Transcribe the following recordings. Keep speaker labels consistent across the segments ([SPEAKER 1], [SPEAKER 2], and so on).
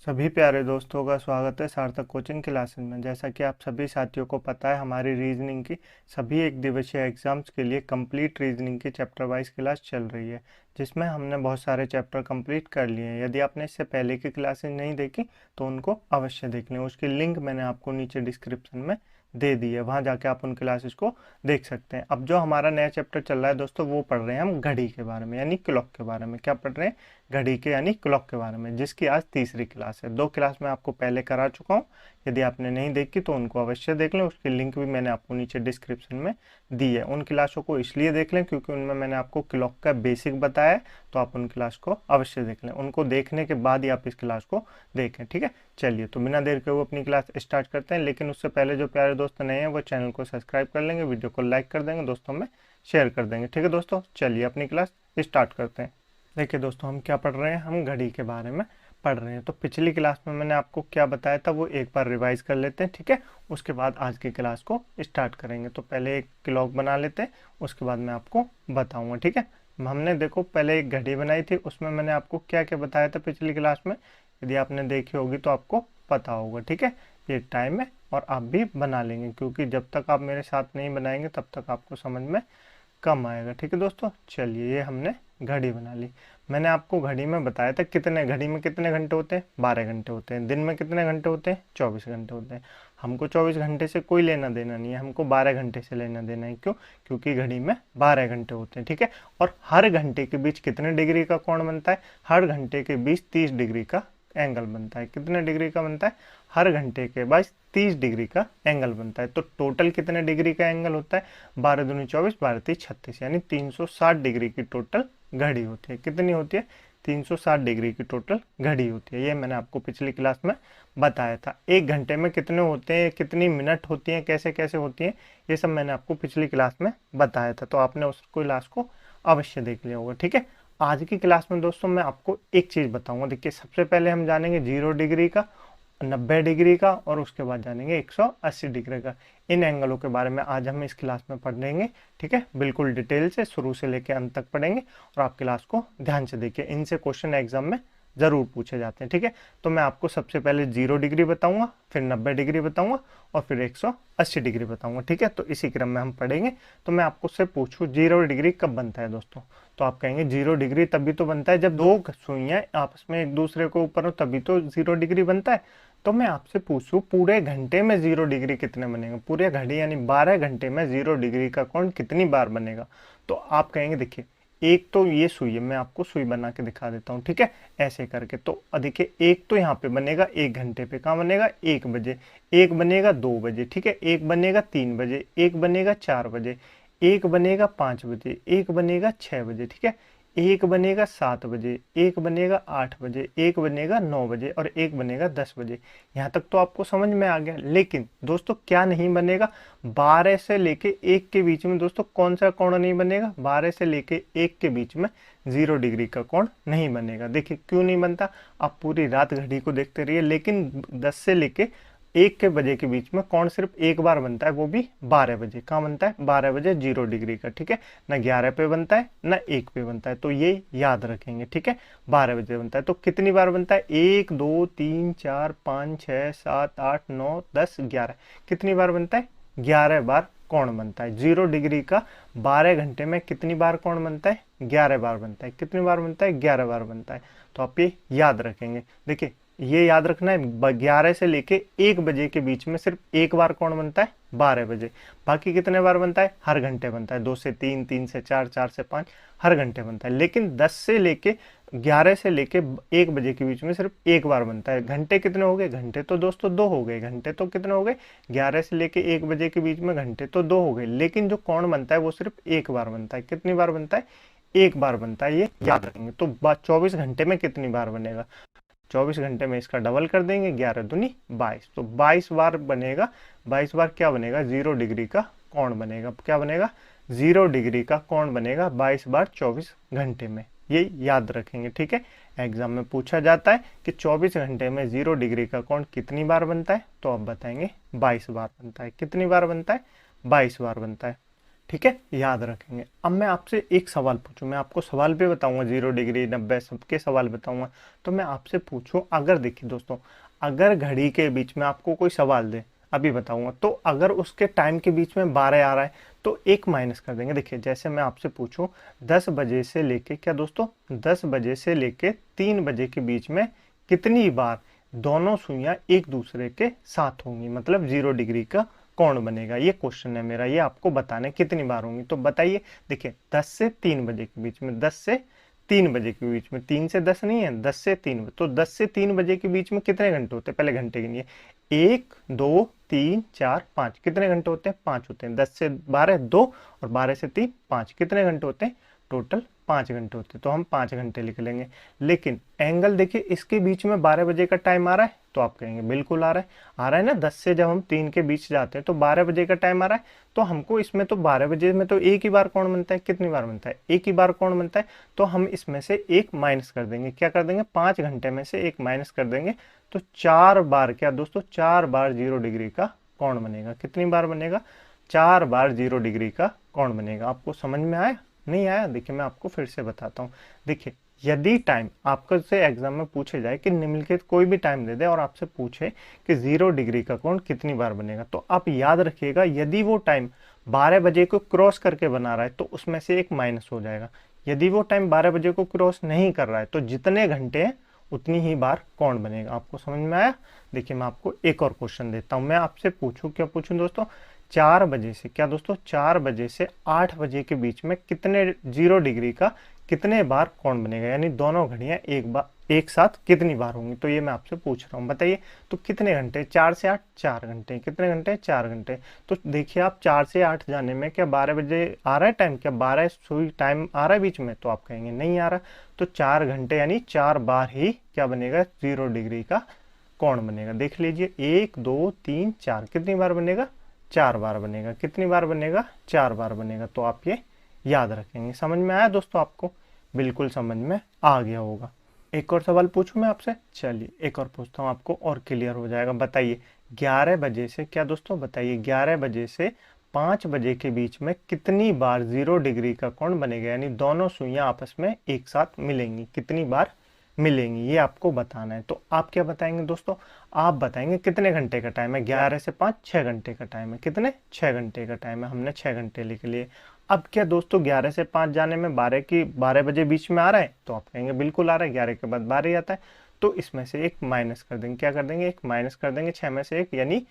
[SPEAKER 1] सभी प्यारे दोस्तों का स्वागत है सार्थक कोचिंग क्लासेस में। जैसा कि आप सभी साथियों को पता है, हमारी रीजनिंग की सभी एक दिवसीय एग्जाम्स के लिए कंप्लीट रीजनिंग की चैप्टर वाइज क्लास चल रही है, जिसमें हमने बहुत सारे चैप्टर कंप्लीट कर लिए हैं। यदि आपने इससे पहले की क्लासेस नहीं देखी तो उनको अवश्य देख लें। उसकी लिंक मैंने आपको नीचे डिस्क्रिप्शन में दे दी है, वहाँ जाके आप उन क्लासेस को देख सकते हैं। अब जो हमारा नया चैप्टर चल रहा है दोस्तों, वो पढ़ रहे हैं हम घड़ी के बारे में, यानी क्लॉक के बारे में। क्या पढ़ रहे हैं? घड़ी के यानी क्लॉक के बारे में, जिसकी आज तीसरी क्लास है। 2 क्लास मैं आपको पहले करा चुका हूँ। यदि आपने नहीं देखी तो उनको अवश्य देख लें। उसकी लिंक भी मैंने आपको नीचे डिस्क्रिप्शन में दी है। उन क्लासों को इसलिए देख लें क्योंकि उनमें मैंने आपको क्लॉक का बेसिक बताया है, तो आप उन क्लास को अवश्य देख लें। उनको देखने के बाद ही आप इस क्लास को देखें, ठीक है। चलिए, तो बिना देर के वो अपनी क्लास स्टार्ट करते हैं। लेकिन उससे पहले जो प्यारे दोस्त नए हैं वो चैनल को सब्सक्राइब कर लेंगे, वीडियो को लाइक कर देंगे, दोस्तों में शेयर कर देंगे, ठीक है दोस्तों। चलिए अपनी क्लास स्टार्ट करते हैं। देखिए दोस्तों, हम क्या पढ़ रहे हैं? हम घड़ी के बारे में पढ़ रहे हैं। तो पिछली क्लास में मैंने आपको क्या बताया था वो एक बार रिवाइज कर लेते हैं, ठीक है। उसके बाद आज की क्लास को स्टार्ट करेंगे। तो पहले एक क्लॉक बना लेते हैं, उसके बाद मैं आपको बताऊंगा, ठीक है। हमने देखो पहले एक घड़ी बनाई थी, उसमें मैंने आपको क्या क्या बताया था पिछली क्लास में। यदि आपने देखी होगी तो आपको पता होगा, ठीक है। ये टाइम है और आप भी बना लेंगे, क्योंकि जब तक आप मेरे साथ नहीं बनाएंगे तब तक आपको समझ में कम आएगा, ठीक है दोस्तों। चलिए, ये हमने घड़ी बना ली। मैंने आपको घड़ी में बताया था घड़ी में कितने घंटे होते हैं? 12 घंटे होते हैं। दिन में कितने घंटे होते हैं? 24 घंटे होते हैं। हमको 24 घंटे से कोई लेना देना नहीं है, हमको 12 घंटे से लेना देना है। क्यों? क्योंकि घड़ी में 12 घंटे होते हैं, ठीक है। और हर घंटे के बीच कितने डिग्री का कोण बनता है? हर घंटे के बीच 30 डिग्री का एंगल बनता है। कितने डिग्री का बनता है? हर घंटे के बाद 30 डिग्री का एंगल बनता है। तो टोटल कितने डिग्री का एंगल होता है? 12 दूनी 24, 12 तीस 36, यानी 360 डिग्री की टोटल घड़ी होती है। कितनी होती है? 360 डिग्री की टोटल घड़ी होती है। ये मैंने आपको पिछली क्लास में बताया था। एक घंटे में कितने होते हैं, कितनी मिनट होती हैं, कैसे कैसे होती हैं, ये सब मैंने आपको पिछली क्लास में बताया था। तो आपने उस क्लास को अवश्य देख लिया होगा, ठीक है। आज की क्लास में दोस्तों मैं आपको एक चीज़ बताऊंगा। देखिए, सबसे पहले हम जानेंगे 0 डिग्री का, 90 डिग्री का, और उसके बाद जानेंगे 180 डिग्री का। इन एंगलों के बारे में आज हम इस क्लास में पढ़ेंगे, ठीक है। बिल्कुल डिटेल से शुरू से लेकर अंत तक पढ़ेंगे, और आप क्लास को ध्यान से देखिए। इनसे क्वेश्चन एग्जाम में ज़रूर पूछे जाते हैं, ठीक है। तो मैं आपको सबसे पहले 0 डिग्री बताऊंगा, फिर 90 डिग्री बताऊंगा, और फिर 180 डिग्री बताऊंगा, ठीक है। तो इसी क्रम में हम पढ़ेंगे। तो मैं आपको से पूछूं 0 डिग्री कब बनता है दोस्तों? तो आप कहेंगे 0 डिग्री तभी तो बनता है जब दो सुइयां आपस में एक दूसरे के ऊपर हो, तभी तो 0 डिग्री बनता है। तो मैं आपसे पूछूं पूरे घंटे में 0 डिग्री कितने बनेगा? पूरे घड़ी यानी 12 घंटे में 0 डिग्री का कोण कितनी बार बनेगा? तो आप कहेंगे देखिए, एक तो ये सुई है, मैं आपको सुई बना के दिखा देता हूँ, ठीक है, ऐसे करके। तो देखिए, एक तो यहाँ पे बनेगा 1 घंटे पे। कहाँ बनेगा? 1 बजे। एक बनेगा 2 बजे, ठीक है। एक बनेगा 3 बजे, एक बनेगा 4 बजे, एक बनेगा 5 बजे, एक बनेगा 6 बजे, ठीक है। एक बनेगा 7 बजे, एक बनेगा 8 बजे, एक बनेगा 9 बजे, और एक बनेगा 10 बजे। यहाँ तक तो आपको समझ में आ गया। लेकिन दोस्तों क्या नहीं बनेगा? 12 से लेके 1 के बीच में दोस्तों कौन सा कोण नहीं बनेगा? 12 से लेके 1 के बीच में 0 डिग्री का कोण नहीं बनेगा। देखिए क्यों नहीं बनता? आप पूरी रात घड़ी को देखते रहिए, लेकिन 10 से लेके 1 के बजे के बीच में कोण सिर्फ एक बार बनता है, वो भी 12 बजे। कहाँ बनता है? 12 बजे 0 डिग्री का, ठीक है। ना 11 पे बनता है, ना 1 पे बनता है। तो ये याद रखेंगे, ठीक है। 12 बजे बनता है। तो कितनी बार बनता है? 1 2 3 4 5 6 7 8 9 10 11। कितनी बार बनता है? 11 बार कोण बनता है। 0 डिग्री का 12 घंटे में कितनी बार कोण बनता है? 11 बार बनता है। कितनी बार बनता है? 11 बार बनता है। तो आप ये याद रखेंगे। देखिए, ये याद रखना है, 11 से लेके 1 बजे के बीच में सिर्फ एक बार कौन बनता है? 12 बजे। बाकी कितने बार बनता है? हर घंटे बनता है। 2 से 3, 3 से 4, 4 से 5, हर घंटे बनता है। लेकिन 10 से लेके 11 से लेके 1 बजे के बीच में सिर्फ एक बार बनता है। घंटे कितने हो गए? घंटे तो दोस्तों 2 हो गए। घंटे तो कितने हो गए? 11 से लेके 1 बजे के बीच में घंटे तो 2 हो गए। लेकिन जो कौन बनता है वो सिर्फ एक बार बनता है। कितनी बार बनता है? एक बार बनता है। ये याद रखेंगे। तो 24 घंटे में कितनी बार बनेगा? 24 घंटे में इसका डबल कर देंगे, 11 दूनी 22। तो 22 बार बनेगा। 22 बार क्या बनेगा? 0 डिग्री का कोण बनेगा। क्या बनेगा? 0 डिग्री का कोण बनेगा 22 बार 24 घंटे में। ये याद रखेंगे, ठीक है। एग्जाम में पूछा जाता है कि 24 घंटे में 0 डिग्री का कोण कितनी बार बनता है? तो आप बताएंगे 22 बार बनता है। कितनी बार बनता है? 22 बार बनता है। ठीक है, याद रखेंगे। अब मैं आपसे एक सवाल पूछूं, मैं आपको सवाल पे बताऊंगा, 0 डिग्री 90 सबके सवाल बताऊंगा। तो मैं आपसे पूछूं, अगर देखिए दोस्तों, अगर घड़ी के बीच में आपको कोई सवाल दे, अभी बताऊंगा, तो अगर उसके टाइम के बीच में 12 आ रहा है तो एक माइनस कर देंगे। देखिए जैसे मैं आपसे पूछूं 10 बजे से लेके, क्या दोस्तों, 10 बजे से लेके 3 बजे के बीच में कितनी बार दोनों सुइयां एक दूसरे के साथ होंगी, मतलब 0 डिग्री का कौन बनेगा, ये क्वेश्चन है मेरा, ये आपको बताने कितनी बार होंगी। तो बताइए, देखिए 10 से 3 बजे के बीच में, 10 से 3 बजे के बीच में, 3 से 10 नहीं है, 10 से 3, तो 10 से 3 बजे के बीच में कितने घंटे होते हैं, पहले घंटे गिनिए। 1 2 3 4 5, कितने घंटे होते हैं, 5 होते हैं। 10 से 12 2, और 12 से 3 5, कितने घंटे होते हैं, टोटल 5 घंटे होते हैं। तो हम 5 घंटे लिख लेंगे। लेकिन एंगल देखिए, इसके बीच में 12 बजे का टाइम आ रहा है, तो आप कहेंगे बिल्कुल आ रहा है, आ रहा है ना। 10 से जब हम 3 के बीच जाते हैं तो 12 बजे का टाइम आ रहा है, तो हमको इसमें तो 12 बजे में तो एक ही बार कौन बनता है, कितनी बार बनता है, एक ही बार कौन बनता है। तो हम इसमें से एक माइनस कर देंगे, क्या कर देंगे, 5 घंटे में से एक माइनस कर देंगे। तो 4 बार, क्या दोस्तों, 4 बार 0 डिग्री का कौन बनेगा, कितनी बार बनेगा, 4 बार 0 डिग्री का कौन बनेगा। आपको समझ में आया, नहीं आया, देखिए मैं आपको फिर से बताता हूँ। देखिए यदि टाइम आपको से एग्जाम में पूछे जाए कि निम्नलिखित कोई भी टाइम दे दे और आपसे पूछे कि 0 डिग्री का कोण कितनी बार बनेगा, तो आप याद रखिएगा, यदि वो टाइम 12 बजे को क्रॉस करके बना रहा है तो उसमें से एक माइनस हो जाएगा। यदि वो टाइम 12 बजे को क्रॉस नहीं कर रहा है तो जितने घंटे हैं उतनी ही बार कौन बनेगा। आपको समझ में आया। देखिए मैं आपको एक और क्वेश्चन देता हूं, मैं आपसे पूछूं, क्या पूछूं दोस्तों, 4 बजे से, क्या दोस्तों, 4 बजे से 8 बजे के बीच में कितने 0 डिग्री का कितने बार कौन बनेगा, यानी दोनों घड़ियां एक साथ कितनी बार होंगी। तो ये मैं आपसे पूछ रहा हूँ, बताइए। तो कितने घंटे, 4 से 8, 4 घंटे, कितने घंटे, 4 घंटे। तो देखिए आप 4 से 8 जाने में क्या 12 बजे आ रहा है टाइम, क्या 12 सुई टाइम आ रहा है बीच में, तो आप कहेंगे नहीं आ रहा। तो 4 घंटे यानी 4 बार ही क्या बनेगा, 0 डिग्री का कौन बनेगा। देख लीजिए 1 2 3 4, कितनी बार बनेगा, 4 बार बनेगा। कितनी बार बनेगा, 4 बार बनेगा। तो आप ये याद रखेंगे। समझ में आया दोस्तों आपको, बिल्कुल समझ में आ गया होगा। एक और सवाल पूछूं मैं आपसे, चलिए एक और पूछता हूं, आपको और क्लियर हो जाएगा। बताइए 11 बजे से, क्या दोस्तों, बताइए 11 बजे से 5 बजे के बीच में कितनी बार 0 डिग्री का कोण बनेगा, यानी दोनों सुइयां आपस में एक साथ मिलेंगी, कितनी बार मिलेंगी, ये आपको बताना है। तो आप क्या बताएंगे दोस्तों, आप बताएंगे कितने घंटे का टाइम है, 11 से 5, 6 घंटे का टाइम है, कितने, 6 घंटे का टाइम है, हमने 6 घंटे लिख लिए। अब क्या दोस्तों, 11 से 5 जाने में 12 बजे बीच में आ रहा है, तो आप कहेंगे बिल्कुल आ रहा है, 11 के बाद 12 ही आता है। तो इसमें से एक माइनस कर देंगे, क्या कर देंगे, एक माइनस कर देंगे, 6 में से एक, यानी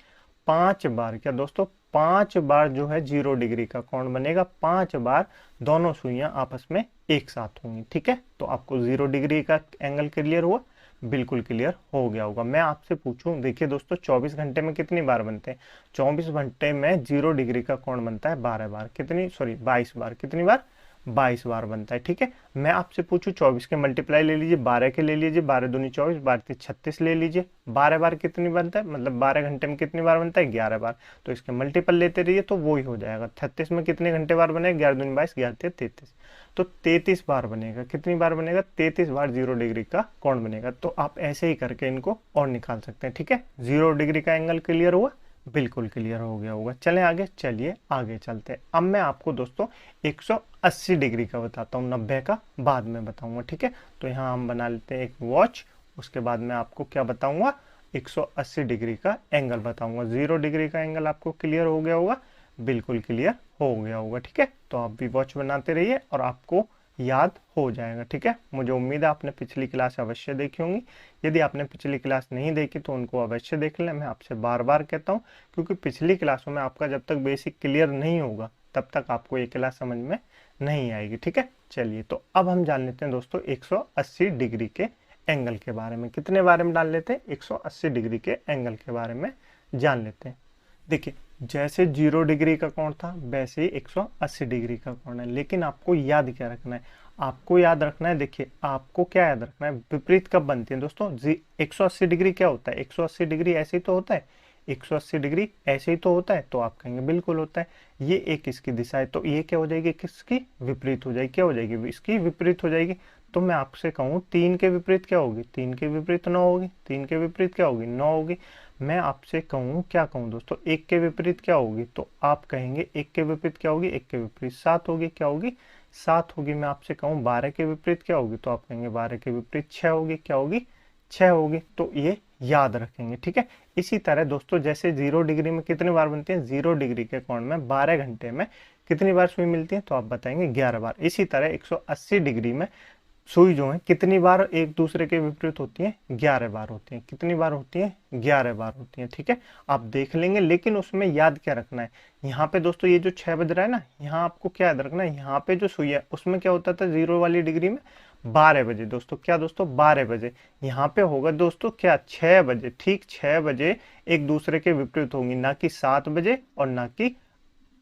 [SPEAKER 1] 5 बार, क्या दोस्तों, 5 बार जो है 0 डिग्री का कोण बनेगा, 5 बार दोनों सुइयां आपस में एक साथ होंगी। ठीक है, तो आपको 0 डिग्री का एंगल क्लियर हुआ, बिल्कुल क्लियर हो गया होगा। मैं आपसे पूछूं, देखिए दोस्तों 24 घंटे में कितनी बार बनते हैं, 24 घंटे में 0 डिग्री का कोण बनता है 12 बार, कितनी, सॉरी 22 बार, कितनी बार, 22 बार बनता है। ठीक है, मैं आपसे पूछूं 24 के मल्टीप्लाई ले लीजिए, 12 के ले लीजिए, 12 दूनी 24, 12 36 ले लीजिए, 12 बार कितनी बनता है, मतलब 12 घंटे में कितनी बार बनता है, 11 बार। तो इसके मल्टीपल लेते रहिए तो वो ही हो जाएगा। 36 में कितने घंटे बार बनेगा, 11 दूनी 22, 11 33, तो 33 बार बनेगा। कितनी बार बनेगा, 33 बार 0 डिग्री का कोण बनेगा। तो आप ऐसे ही करके इनको और निकाल सकते हैं। ठीक है, 0 डिग्री का एंगल क्लियर हुआ, बिल्कुल क्लियर हो गया होगा। चलें आगे, चलिए आगे चलते हैं। अब मैं आपको दोस्तों 180 डिग्री का बताता हूँ, 90 का बाद में बताऊंगा। ठीक है, तो यहाँ हम बना लेते हैं एक वॉच, उसके बाद मैं आपको क्या बताऊंगा, 180 डिग्री का एंगल बताऊंगा। 0 डिग्री का एंगल आपको क्लियर हो गया होगा, बिल्कुल क्लियर हो गया होगा। ठीक है, तो आप भी वॉच बनाते रहिए और आपको याद हो जाएगा। ठीक है, मुझे उम्मीद है आपने पिछली क्लास अवश्य देखी होंगी। यदि आपने पिछली क्लास नहीं देखी तो उनको अवश्य देख लें। मैं आपसे बार बार कहता हूँ, क्योंकि पिछली क्लासों में आपका जब तक बेसिक क्लियर नहीं होगा तब तक आपको ये क्लास समझ में नहीं आएगी। ठीक है, चलिए तो अब हम जान लेते हैं दोस्तों 180 डिग्री के एंगल के बारे में। कितने बारे में जान लेते हैं, 180 डिग्री के एंगल के बारे में जान लेते हैं। देखिए जैसे 0 डिग्री का कोण था वैसे ही 180 डिग्री का कोण है, लेकिन आपको याद क्या रखना है, आपको याद रखना है, देखिए आपको क्या याद रखना है, विपरीत कब बनती है दोस्तों। 180 डिग्री क्या होता है, 180 डिग्री ऐसे ही तो होता है, 180 डिग्री ऐसे ही तो होता है। तो आप कहेंगे बिल्कुल होता है, ये एक इसकी दिशा है, तो ये क्या हो जाएगी, किसकी विपरीत हो जाएगी, क्या हो जाएगी, इसकी विपरीत हो जाएगी। तो मैं आपसे कहूँ 3 के विपरीत क्या होगी, 3 के विपरीत 9 होगी, 3 के विपरीत क्या होगी, 9 होगी। मैं आपसे कहूँ क्या कहूँ दोस्तों, 1 के विपरीत क्या होगी, तो आप कहेंगे 1 के विपरीत क्या होगी, 1 के विपरीत 7 होगी, क्या होगी, 7 होगी। मैं आपसे कहूँ 12 के विपरीत क्या होगी, तो आप कहेंगे 12 के विपरीत 6 होगी, क्या होगी, 6 होगी। तो ये याद रखेंगे, ठीक है। इसी तरह दोस्तों जैसे 0 डिग्री में कितनी बार बनती है, 0 डिग्री के कोण में 12 घंटे में कितनी बार सुई मिलती है, तो आप बताएंगे 11 बार। इसी तरह 180 डिग्री में सुई जो है कितनी बार एक दूसरे के विपरीत होती है, 11 बार होती है। कितनी बार होती है, 11 बार होती है, ठीक है। आप देख लेंगे, लेकिन उसमें याद क्या रखना है, यहाँ पे दोस्तों ये जो 6 बज रहा है ना, यहाँ आपको क्या याद रखना है, यहाँ पे जो सुई है उसमें क्या होता था 0 वाली डिग्री में 12 बजे दोस्तों, क्या दोस्तों 12 बजे। यहाँ पे होगा दोस्तों क्या 6 बजे, ठीक 6 बजे एक दूसरे के विपरीत होंगी, ना कि 7 बजे और ना कि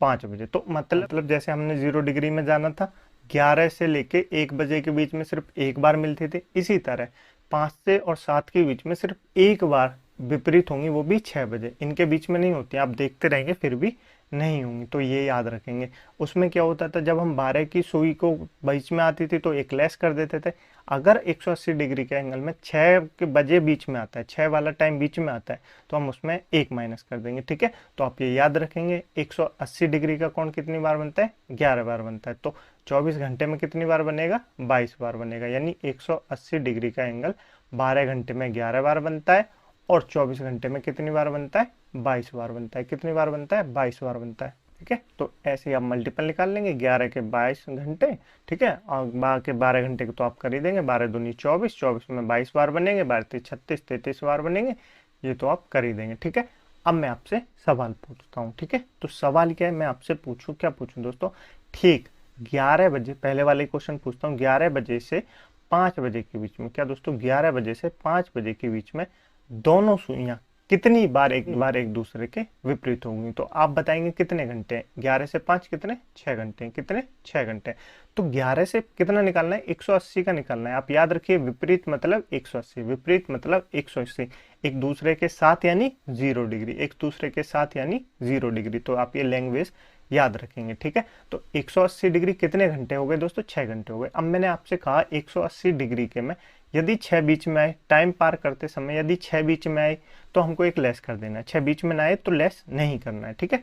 [SPEAKER 1] 5 बजे। तो मतलब जैसे हमने 0 डिग्री में जाना था, 11 से लेके 1 बजे के बीच में सिर्फ एक बार मिलते थे। इसी तरह 5 से और 7 के बीच में सिर्फ एक बार विपरीत होंगी, वो भी 6 बजे। इनके बीच में नहीं होती, आप देखते रहेंगे फिर भी नहीं होंगी। तो ये याद रखेंगे। उसमें क्या होता था, जब हम 12 की सुई को बीच में आती थी तो एक लेस कर देते थे। अगर 180 डिग्री के एंगल में 6 के बजे बीच में आता है, 6 वाला टाइम बीच में आता है, तो हम उसमें एक माइनस कर देंगे, ठीक है। तो आप ये याद रखेंगे 180 डिग्री का कोण कितनी बार बनता है, 11 बार बनता है। तो 24 घंटे में कितनी बार बनेगा, 22 बार बनेगा। यानी 180 डिग्री का एंगल 12 घंटे में 11 बार बनता है और 24 घंटे में कितनी बार बनता है, 22 बार बनता है। कितनी बार बनता है, 22 बार बनता है, ठीक है। तो ऐसे ही आप मल्टीपल निकाल लेंगे, 11 के 22 घंटे, ठीक है, और 12 के 12 घंटे को तो आप कर ही देंगे, 12 दूनी 24, 24 में 22 बार बनेंगे, 12 तीन 36, 33 बार बनेंगे, ये तो आप कर ही देंगे, ठीक है। अब मैं आपसे सवाल पूछता हूँ, ठीक है। तो सवाल क्या है, मैं आपसे पूछूं, क्या पूछूं दोस्तों, ठीक 11 बजे, पहले वाले क्वेश्चन पूछता हूँ, 11 बजे से 5 बजे के बीच में, क्या दोस्तों 11 बजे से 5 बजे के बीच में दोनों सुइयां कितनी बार एक दूसरे के विपरीत होंगी। तो आप बताएंगे कितने घंटे हैं, 11 से 5 कितने, 6 घंटे हैं, कितने 6 घंटे हैं। तो 11 से कितना निकालना है, 180 का निकालना है। आप याद रखिए विपरीत मतलब 180, विपरीत मतलब 180, एक दूसरे के साथ यानी 0 डिग्री, एक दूसरे के साथ यानी 0 डिग्री। तो आप ये लैंग्वेज याद रखेंगे, ठीक है। तो 180 डिग्री कितने घंटे हो गए दोस्तों, 6 घंटे हो गए। अब मैंने आपसे कहा 180 डिग्री के में यदि 6 बीच में आए, टाइम पार करते समय यदि 6 बीच में आए तो हमको एक लेस कर देना है, 6 बीच में ना आए तो लेस नहीं करना है, ठीक है।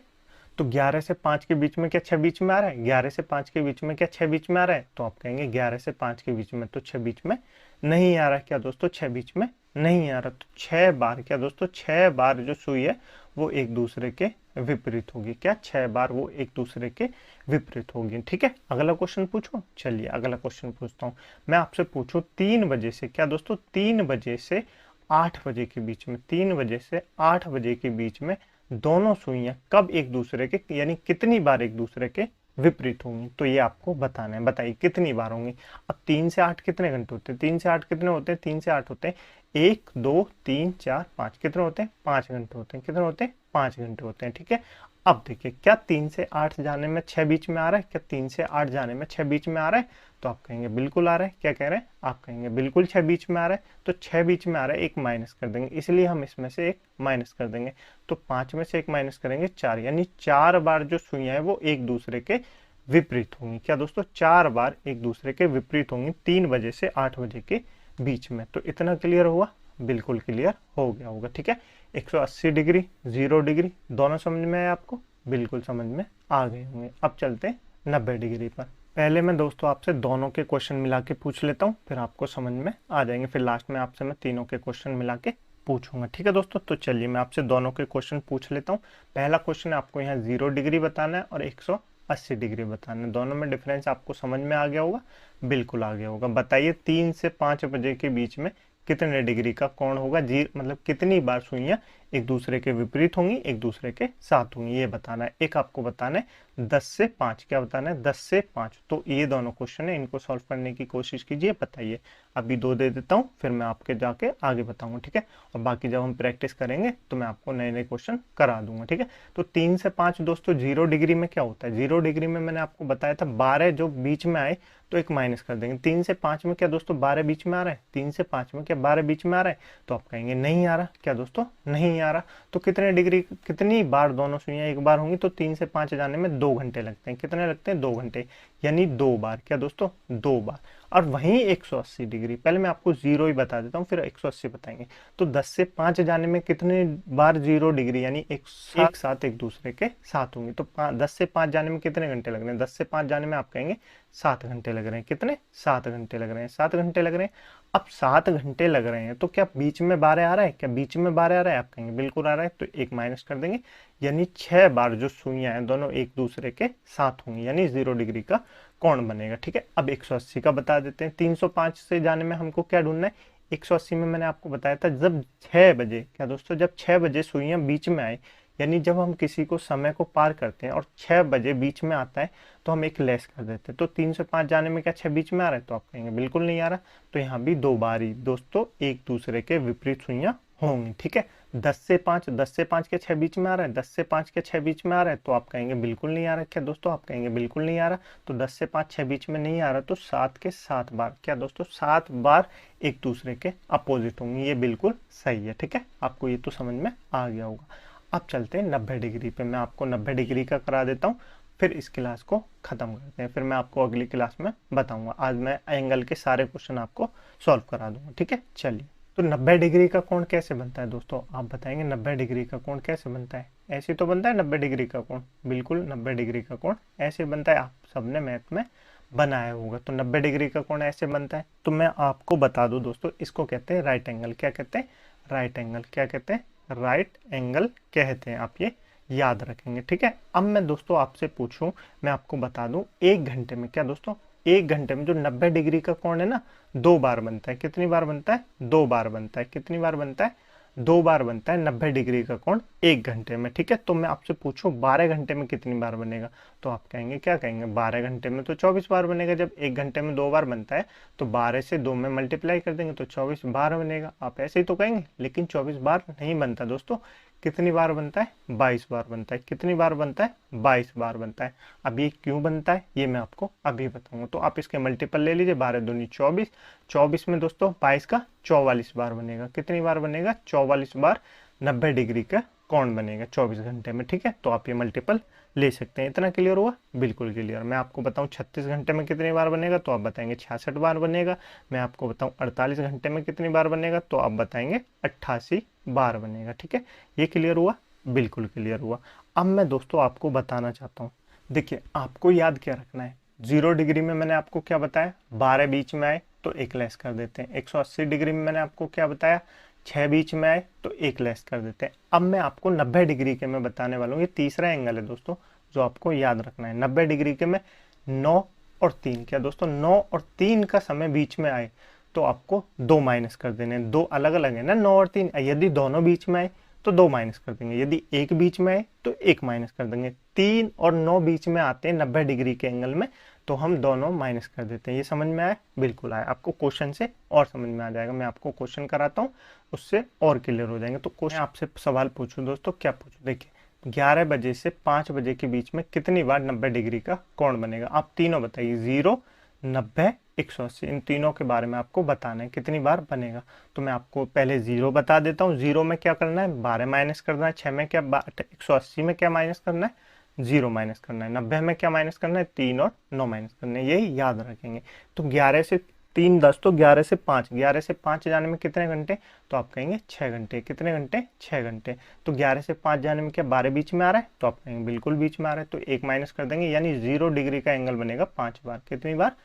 [SPEAKER 1] तो 11 से 5 के बीच में क्या 6 बीच में आ रहा है, 11 से 5 के बीच में क्या 6 बीच में आ रहा है, तो आप कहेंगे 11 से 5 के बीच में तो 6 बीच में नहीं आ रहा है, क्या दोस्तों 6 बीच में नहीं आ रहा। तो 6 बार क्या दोस्तों, 6 बार जो सुई है वो एक दूसरे के विपरीत होगी, क्या 6 बार वो एक दूसरे के विपरीत होगी, ठीक है। अगला क्वेश्चन पूछो, चलिए अगला क्वेश्चन पूछता हूँ मैं आपसे। पूछो 3 बजे से, क्या दोस्तों 3 बजे से 8 बजे के बीच में, 3 बजे से 8 बजे के बीच में दोनों सुइयां कब एक दूसरे के यानी कितनी बार एक दूसरे के विपरीत होंगी। तो ये आपको बताना है, बताइए कितनी बार होंगी। अब 3 से 8 कितने घंटे होते हैं, 3 से 8 कितने होते हैं, 3 से 8 होते हैं 1 2 3 4 5, कितने होते हैं 5 घंटे होते हैं, कितने होते हैं 5 घंटे होते हैं, ठीक है। अब देखिए क्या 3 से 8 जाने में 6 बीच में आ रहा है, क्या 3 से 8 जाने में 6 बीच में आ रहा है, तो आप कहेंगे बिल्कुल आ रहा है। क्या कह रहे हैं, आप कहेंगे बिल्कुल 6 बीच में आ रहा है। तो 6 बीच में आ रहा है, एक माइनस कर देंगे, इसलिए हम इसमें से एक माइनस कर देंगे। तो 5 में से एक माइनस करेंगे 4, यानी 4 बार जो सुइयां है वो एक दूसरे के विपरीत होंगी, क्या दोस्तों 4 बार एक दूसरे के विपरीत होंगी 3 बजे से 8 बजे के बीच में। तो इतना क्लियर हुआ, बिल्कुल क्लियर हो गया होगा, ठीक है। 180 डिग्री 0 डिग्री दोनों समझ में आए आपको, बिल्कुल समझ में आ गए होंगे। अब चलते हैं 90 डिग्री पर। पहले मैं दोस्तों आपसे दोनों के क्वेश्चन मिला के पूछ लेता हूँ, फिर आपको समझ में आ जाएंगे, फिर लास्ट में आपसे मैं तीनों के क्वेश्चन मिला के पूछूंगा, ठीक है दोस्तों। तो चलिए मैं आपसे दोनों के क्वेश्चन पूछ लेता हूँ। पहला क्वेश्चन आपको यहाँ 0 डिग्री बताना है और 180 डिग्री बताना है। दोनों में डिफरेंस आपको समझ में आ गया होगा, बिल्कुल आ गया होगा। बताइए 3 से 5 बजे के बीच में कितने डिग्री का कोण होगा, जी मतलब कितनी बार सुइयां एक दूसरे के विपरीत होंगी, एक दूसरे के साथ होंगी, ये बताना है। एक आपको बताना है 10 से 5, क्या बताना है 10 से 5। तो ये दोनों क्वेश्चन है, इनको सॉल्व करने की कोशिश कीजिए, बताइए। अभी 2 दे देता हूँ, फिर मैं आपके जाके आगे बताऊंगा, ठीक है। और बाकी जब हम प्रैक्टिस करेंगे तो मैं आपको नए नए क्वेश्चन करा दूंगा, ठीक है। तो 3 से 5 दोस्तों 0 डिग्री में क्या होता है, 0 डिग्री में मैंने आपको बताया था 12 जो बीच में आए तो एक माइनस कर देंगे। 3 से 5 में क्या दोस्तों 12 बीच में आ रहा है, 3 से 5 में क्या 12 बीच में आ रहा है, तो आप कहेंगे नहीं आ रहा, क्या दोस्तों नहीं नहीं आ रहा। तो कितने डिग्री, कितनी बार दोनों सुइयां एक बार होंगी, तो 3 से 5 जाने में 2 घंटे लगते हैं। कितने लगते हैं? 2 घंटे, यानी 2 बार। क्या दोस्तों? 2 बार। और वहीं 180 डिग्री, पहले मैं आपको जीरो ही बता देता हूँ, फिर 180 बताएंगे। तो 10 से 5 जाने में कितने बार 0 डिग्री, यानी एक साथ एक दूसरे के साथ होंगी। तो 10 से 5 जाने में कितने घंटे लग रहे हैं? 10 से 5 जाने में आप कहेंगे 7 घंटे लग रहे हैं। कितने? 7 घंटे लग रहे हैं। 7 घंटे लग रहे हैं। अब 7 घंटे लग रहे हैं तो क्या बीच में 12 आ रहा है? क्या बीच में 12 आ रहा है? आप कहेंगे बिल्कुल आ रहा है। तो एक माइनस कर देंगे, यानी 6 बार जो सुइयां हैं दोनों एक दूसरे के साथ होंगी, यानी 0 डिग्री का कोण बनेगा। ठीक है, अब 180 का बता देते हैं। 305 से जाने में हमको क्या ढूंढना है? 180 में मैंने आपको बताया था जब 6 बजे, क्या दोस्तों, जब 6 बजे सुइयां बीच में आए, यानी जब हम किसी को समय को पार करते हैं और 6 बजे बीच में आता है तो हम एक लेस कर देते हैं। तो 3 से 5 जाने में क्या 6 बीच में आ रहा है? तो आप कहेंगे बिल्कुल नहीं आ रहा। तो यहाँ भी 2 बार ही दोस्तों एक दूसरे के विपरीत सुइयां होंगी। ठीक है, 10 से 5 के 6 बीच में आ रहा है, 10 से 5 के 6 बीच में आ रहा है, तो आप कहेंगे बिल्कुल नहीं आ रहा। क्या दोस्तों? आप कहेंगे बिल्कुल नहीं आ रहा। तो 10 से 5 6 बीच में नहीं आ रहा, तो 7 के 7 बार, क्या दोस्तों, 7 बार एक दूसरे के अपोजिट होंगे। ये बिल्कुल सही है। ठीक है, आपको ये तो समझ में आ गया होगा। अब चलते हैं 90 डिग्री पे। मैं आपको 90 डिग्री का करा देता हूँ, फिर इस क्लास को खत्म करते हैं। फिर मैं आपको अगली क्लास में बताऊंगा। आज मैं एंगल के सारे क्वेश्चन आपको सॉल्व करा दूंगा। ठीक है, चलिए। तो 90 डिग्री का कोण कैसे बनता है दोस्तों? आप बताएंगे 90 डिग्री का कोण कैसे बनता है? ऐसे तो बनता है 90 डिग्री का कोण, बिल्कुल 90 डिग्री का कोण ऐसे बनता है। आप सबने मैथ में बनाया होगा। तो 90 डिग्री का कोण ऐसे बनता है। तो मैं आपको बता दूं दोस्तों, इसको कहते हैं राइट एंगल। क्या कहते हैं? Right angle. क्या कहते हैं? राइट एंगल कहते हैं। आप ये याद रखेंगे। ठीक है, अब मैं दोस्तों आपसे पूछूं, मैं आपको बता दूं, 1 घंटे में, क्या दोस्तों, 1 घंटे में जो 90 डिग्री का कोण है ना, 2 बार बनता है। कितनी बार बनता है? 2 बार बनता है। कितनी बार बनता है? 2 बार बनता है 90 डिग्री का कोण 1 घंटे में। ठीक है, तो मैं आपसे पूछूं 12 घंटे में कितनी बार बनेगा? तो आप कहेंगे, क्या कहेंगे, 12 घंटे में तो 24 बार बनेगा। जब 1 घंटे में 2 बार बनता है तो 12 से 2 में मल्टीप्लाई कर देंगे तो 24 बार बनेगा। आप ऐसे ही तो कहेंगे, लेकिन 24 बार नहीं बनता दोस्तों। कितनी बार बनता है? 22 बार बनता है। कितनी बार बनता है? 22 बार बनता है। अब ये क्यों बनता है ये मैं आपको अभी बताऊंगा। तो आप इसके मल्टीपल ले लीजिए, 12 दूनी 24, 24 में दोस्तों 22 का 44 बार बनेगा। कितनी बार बनेगा? 44 बार 90 डिग्री का कोण बनेगा 24 घंटे में। ठीक है, तो आप ये मल्टीपल ले सकते हैं। इतना क्लियर हुआ? बिल्कुल क्लियर। मैं आपको बताऊं 36 घंटे में कितनी बार बनेगा? तो आप बताएंगे 66 बार बनेगा। मैं आपको बताऊं 48 घंटे में कितनी बार बनेगा? तो आप बताएंगे 88 बार बनेगा। ठीक है, ये क्लियर हुआ? बिल्कुल क्लियर हुआ। अब मैं दोस्तों आपको बताना चाहता हूँ, देखिए आपको याद क्या रखना है। 0 डिग्री में मैंने आपको क्या बताया? 12 बीच में आए तो एक लेस कर देते हैं। 180 डिग्री में मैंने आपको क्या बताया? 6 बीच में आए तो एक लेस कर देते हैं। अब मैं आपको 90 डिग्री के मैं बताने वाला हूँ। ये तीसरा एंगल है दोस्तों जो आपको याद रखना है। 90 डिग्री के में 9 और 3, क्या दोस्तों, 9 और 3 का समय बीच में आए तो आपको 2 माइनस कर देने। 2 अलग अलग है ना, 9 और 3। यदि दोनों बीच में आए तो 2 माइनस कर देंगे, यदि एक बीच में आए तो 1 माइनस कर देंगे। 3 और 9 बीच में आते हैं 90 डिग्री के एंगल में, तो हम दोनों माइनस कर देते हैं। ये समझ में आया? बिल्कुल आया। आपको क्वेश्चन से और समझ में आ जाएगा। मैं आपको क्वेश्चन कराता हूँ, उससे और क्लियर हो जाएंगे। तो क्वेश्चन आपसे सवाल पूछूं दोस्तों, क्या पूछूं? देखिए 11 बजे से 5 बजे के बीच में कितनी बार 90 डिग्री का कोण बनेगा? आप तीनों बताइए, 0, 90, 180, इन तीनों के बारे में आपको बताना है कितनी बार बनेगा। तो मैं आपको पहले 0 बता देता हूँ। 0 में क्या करना है? 12 माइनस करना है। 6 में क्या 180 में क्या माइनस करना है? 0 माइनस करना है। 90 में क्या माइनस करना है? 3 और 9 माइनस करना है। यही याद रखेंगे। तो 11 से 3 10, तो 11 से 5, 11 से 5 जाने में कितने घंटे? तो आप कहेंगे 6 घंटे। कितने घंटे? 6 घंटे। तो 11 से 5 जाने में क्या 12 बीच में आ रहा है? तो आप कहेंगे बिल्कुल बीच में आ रहा है। तो एक माइनस कर देंगे, यानी 0 डिग्री का एंगल बनेगा 5 बार। कितनी बार?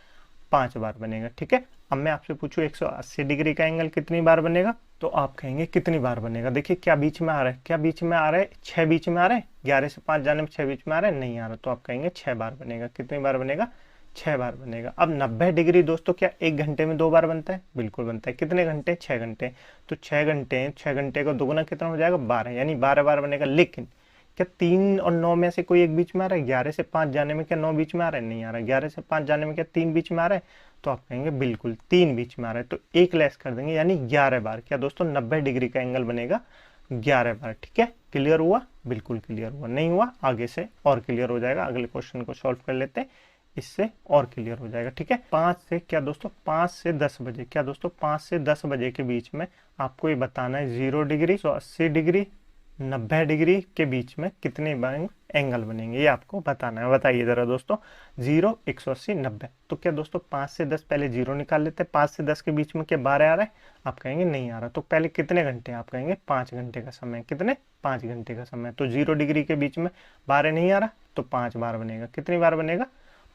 [SPEAKER 1] 5 बार बनेगा। ठीक है, अब मैं आपसे पूछूं 180 डिग्री का एंगल कितनी बार बनेगा? तो आप कहेंगे कितनी बार बनेगा। देखिए क्या बीच में आ रहा है? क्या बीच में आ रहा है? 6 बीच में आ रहा है। 11 से 5 जाने में 6 बीच में आ रहा है, नहीं आ रहा। तो आप कहेंगे 6 बार बनेगा। कितनी बार बनेगा? 6 बार बनेगा। अब 90 डिग्री दोस्तों क्या 1 घंटे में 2 बार बनता है? बिल्कुल बनता है। कितने घंटे? 6 घंटे। तो 6 घंटे, 6 घंटे का दोगुना कितना हो जाएगा? 12, यानी 12 बार बनेगा। लेकिन क्या 3 और 9 में से कोई एक बीच में आ रहा है? 11 से 5 जाने में क्या 9 बीच में आ रहा है? नहीं आ रहा है। 11 से 5 जाने में क्या 3 बीच में आ रहा है? तो आप कहेंगे बिल्कुल 3 बीच में आ रहा है। तो एक लेस कर देंगे, यानी 11 बार। क्या दोस्तों, 90 डिग्री का एंगल बनेगा 11 बार। ठीक है, क्लियर हुआ? बिल्कुल क्लियर हुआ। नहीं हुआ? आगे से और क्लियर हो जाएगा। अगले क्वेश्चन को सॉल्व कर लेते हैं, इससे और क्लियर हो जाएगा। ठीक है, 5 से क्या दोस्तों, 5 से 10 बजे, क्या दोस्तों, 5 से 10 बजे के बीच में आपको ये बताना है 0 डिग्री, 180 डिग्री, 90 डिग्री के बीच में कितने एंगल बनेंगे ये आपको बताना है। बताइए ज़रा दोस्तों, 0, 180, 90। तो क्या दोस्तों 5 से 10 पहले 0 निकाल लेते हैं। 5 से 10 के बीच में क्या 12 आ रहा है? आप कहेंगे नहीं आ रहा। तो पहले कितने घंटे? आप कहेंगे 5 घंटे का समय। कितने? 5 घंटे का समय। तो 0 डिग्री के बीच में 12 नहीं आ रहा, तो 5 बार बनेगा। कितनी बार बनेगा?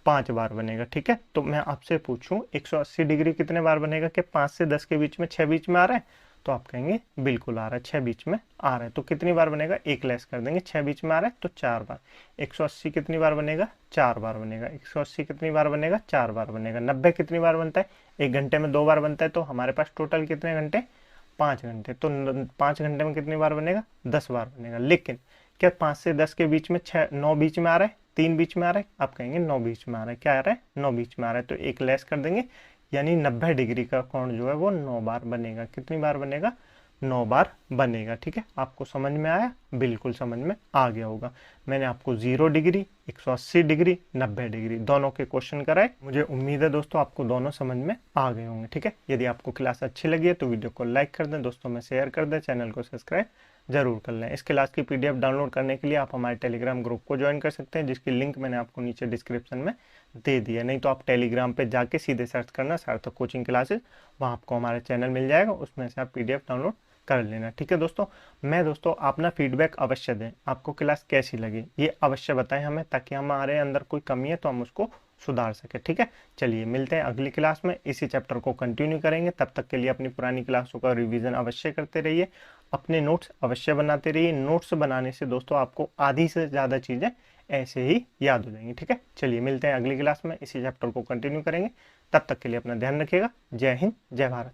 [SPEAKER 1] 5 बार बनेगा। ठीक है, तो मैं आपसे पूछूं 180 डिग्री कितने बार बनेगा? कि 5 से 10 के बीच में 6 बीच में आ रहा है? तो आप कहेंगे बिल्कुल आ रहा है, 6 बीच में आ रहा है। तो कितनी बार बनेगा? एक लेस कर देंगे। 6 बीच में आ रहा है तो 4 बार। 180 कितनी बार बनेगा? 4 बार बनेगा। 180 कितनी बार बनेगा? 4 बार बनेगा। 90 कितनी बार बनता है? 1 घंटे में 2 बार बनता है। तो हमारे पास टोटल कितने घंटे? 5 घंटे। तो 5 घंटे में कितनी बार बनेगा? 10 बार बनेगा। लेकिन क्या 5 से 10 के बीच में 9 बीच में आ रहा है? 3 बीच में आ रहा है? आप कहेंगे 9 बीच में आ रहा है। क्या आ रहा है? 9 बीच में आ रहा है। तो एक लेस कर देंगे, यानी 90 डिग्री का कोण जो है वो 9 बार बनेगा। कितनी बार बनेगा? 9 बार बनेगा। ठीक है, आपको समझ में आया? बिल्कुल समझ में आ गया होगा। मैंने आपको 0 डिग्री, 180 डिग्री, 90 डिग्री दोनों के क्वेश्चन कराए। मुझे उम्मीद है दोस्तों आपको दोनों समझ में आ गए होंगे। ठीक है, यदि आपको क्लास अच्छी लगी है तो वीडियो को लाइक कर दें, दोस्तों में शेयर कर दें, चैनल को सब्सक्राइब जरूर कर लें। इस क्लास की पीडीएफ डाउनलोड करने के लिए आप हमारे टेलीग्राम ग्रुप को ज्वाइन कर सकते हैं, जिसकी लिंक मैंने आपको नीचे डिस्क्रिप्शन में दे दिया। नहीं तो आप टेलीग्राम पे जाके सीधे सर्च करना सार्थक कोचिंग क्लासेस, वहाँ आपको हमारा चैनल मिल जाएगा, उसमें से आप पीडीएफ डाउनलोड कर लेना। ठीक है दोस्तों, दोस्तों अपना फीडबैक अवश्य दें। आपको क्लास कैसी लगी ये अवश्य बताएं हमें, ताकि हमारे अंदर कोई कमी है तो हम उसको सुधार सके। ठीक है, चलिए मिलते हैं अगली क्लास में, इसी चैप्टर को कंटिन्यू करेंगे। तब तक के लिए अपनी पुरानी क्लासों का रिवीजन अवश्य करते रहिए, अपने नोट्स अवश्य बनाते रहिए। नोट्स बनाने से दोस्तों आपको आधी से ज़्यादा चीज़ें ऐसे ही याद हो जाएंगी। ठीक है, चलिए मिलते हैं अगली क्लास में, इसी चैप्टर को कंटिन्यू करेंगे। तब तक के लिए अपना ध्यान रखिएगा। जय हिंद, जय भारत।